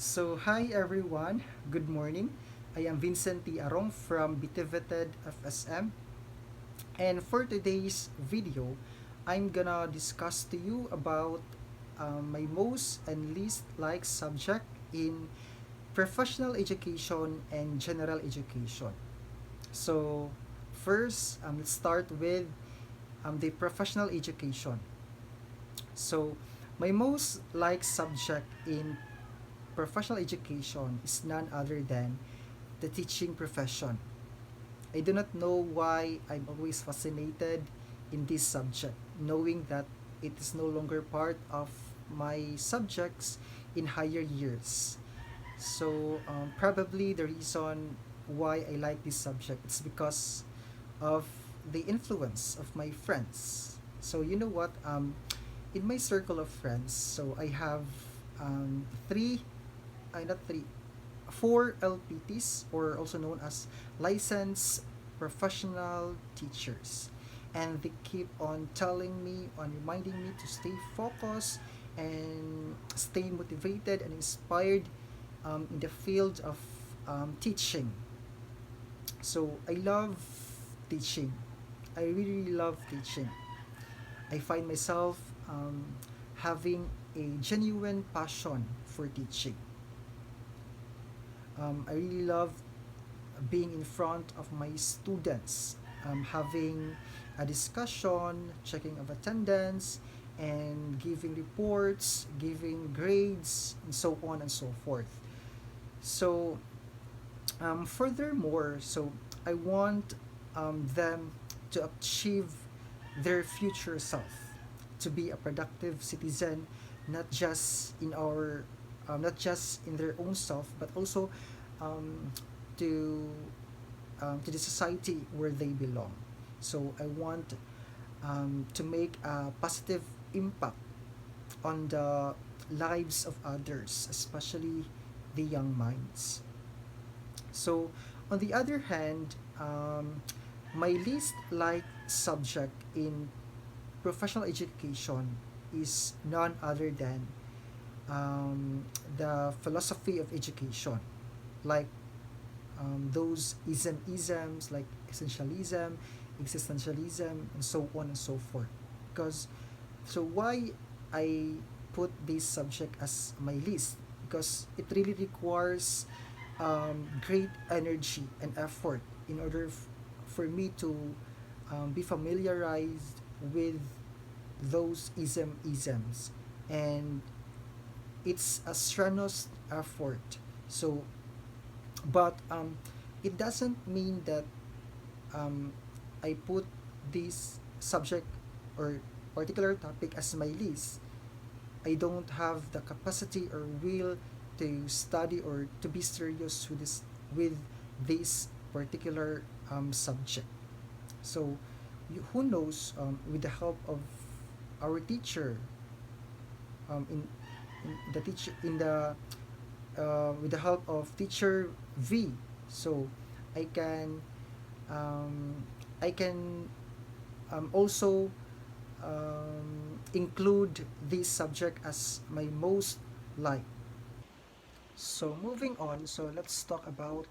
Hi everyone, good morning. I am Vincent T. Arong from Bitivated FSM, and for today's video, I'm gonna discuss to you about my most and least liked subject in professional education and general education. So, first, let's start with the professional education. So, my most liked subject in professional education is none other than the teaching profession. I do not know why I'm always fascinated in this subject, knowing that it is no longer part of my subjects in higher years. Probably the reason why I like this subject is because of the influence of my friends. So you know what? In my circle of friends, so I have three, not three, four LPTs, or also known as licensed professional teachers. And they keep on telling me, on reminding me to stay focused and stay motivated and inspired in the field of teaching. So I love teaching. I really love teaching. I find myself having a genuine passion for teaching. I really love being in front of my students, having a discussion, checking of attendance, and giving reports, giving grades, and so on and so forth. So, furthermore, I want them to achieve their future self, to be a productive citizen, not just in not just in their own self, but also um, to to the society where they belong. So I want to make a positive impact on the lives of others, especially the young minds. So, on the other hand, my least liked subject in professional education is none other than the philosophy of education, like those isms like essentialism, existentialism, and so on and so forth. Because why I put this subject as my list? Because it really requires great energy and effort in order for me to be familiarized with those isms, and it's a strenuous effort. So, but it doesn't mean that um, I put this subject or particular topic as my list. I don't have the capacity or will to study or to be serious with this particular subject. So, who knows? With the help of our teacher, in the teacher in the with the help of teacher V, so I can um, I can also include this subject as my most liked. So moving on, so let's talk about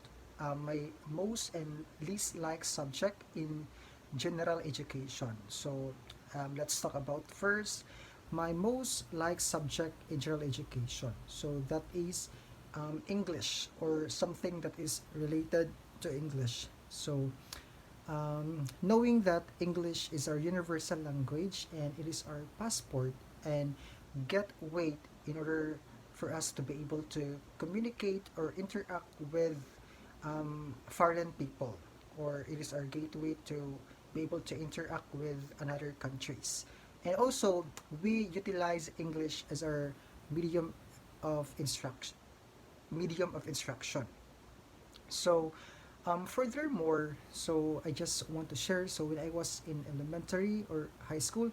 my most and least liked subject in general education. So let's talk about first my most liked subject in general education. So that is English, or something that is related to English. So knowing that English is our universal language and it is our passport and get weight in order for us to be able to communicate or interact with foreign people, or it is our gateway to be able to interact with another countries. And also, we utilize English as our medium of instruction. Medium of instruction. So, furthermore, so I just want to share. So when I was in elementary or high school,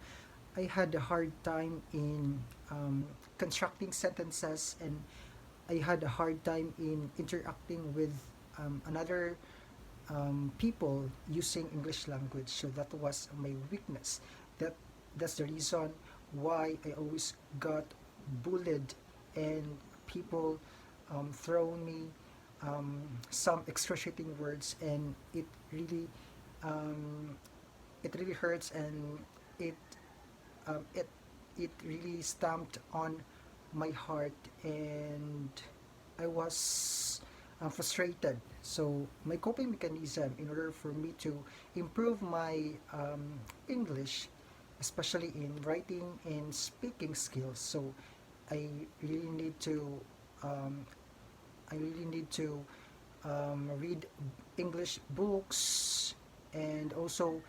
I had a hard time in constructing sentences, and I had a hard time in interacting with another people using English language. So that was my weakness. That that's the reason why I always got bullied, and people thrown me some excruciating words, and um, it really hurts, and it um, it it really stamped on my heart, and I was frustrated. So my coping mechanism in order for me to improve my English, especially in writing and speaking skills. So I really need to um, I really need to read English books, and also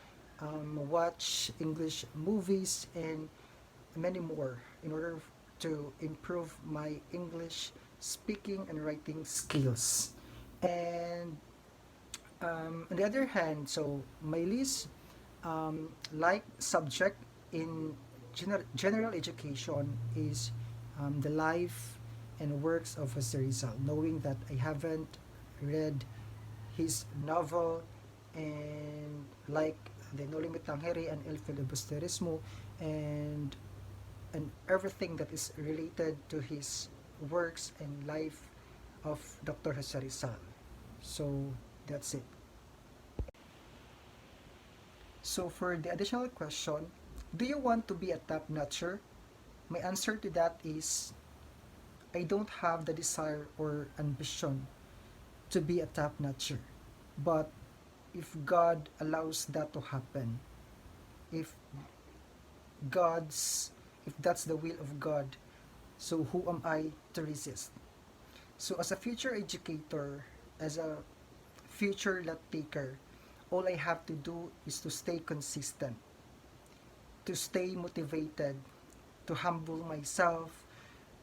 watch English movies and many more in order to improve my English speaking and writing skills. And on the other hand, so my least like subject in general education is the life and works of Jose Rizal, knowing that I haven't read his novel, and like the No Limit Tangere and El Filibusterismo, and everything that is related to his works and life of Dr. Jose Rizal. So that's it. So for the additional question, do you want to be a top notcher? My answer to that is I don't have the desire or ambition to be a top notcher. But if God allows that to happen, if God's if that's the will of God, so who am I to resist? So as a future educator, as a future lot taker, all I have to do is to stay consistent, to stay motivated, to humble myself,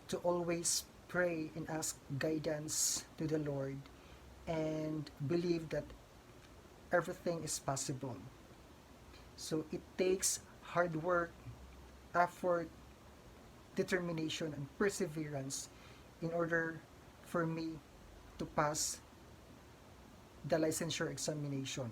to always pray and ask guidance to the Lord, and believe that everything is possible. So it takes hard work, effort, determination, and perseverance in order for me to pass the licensure examination.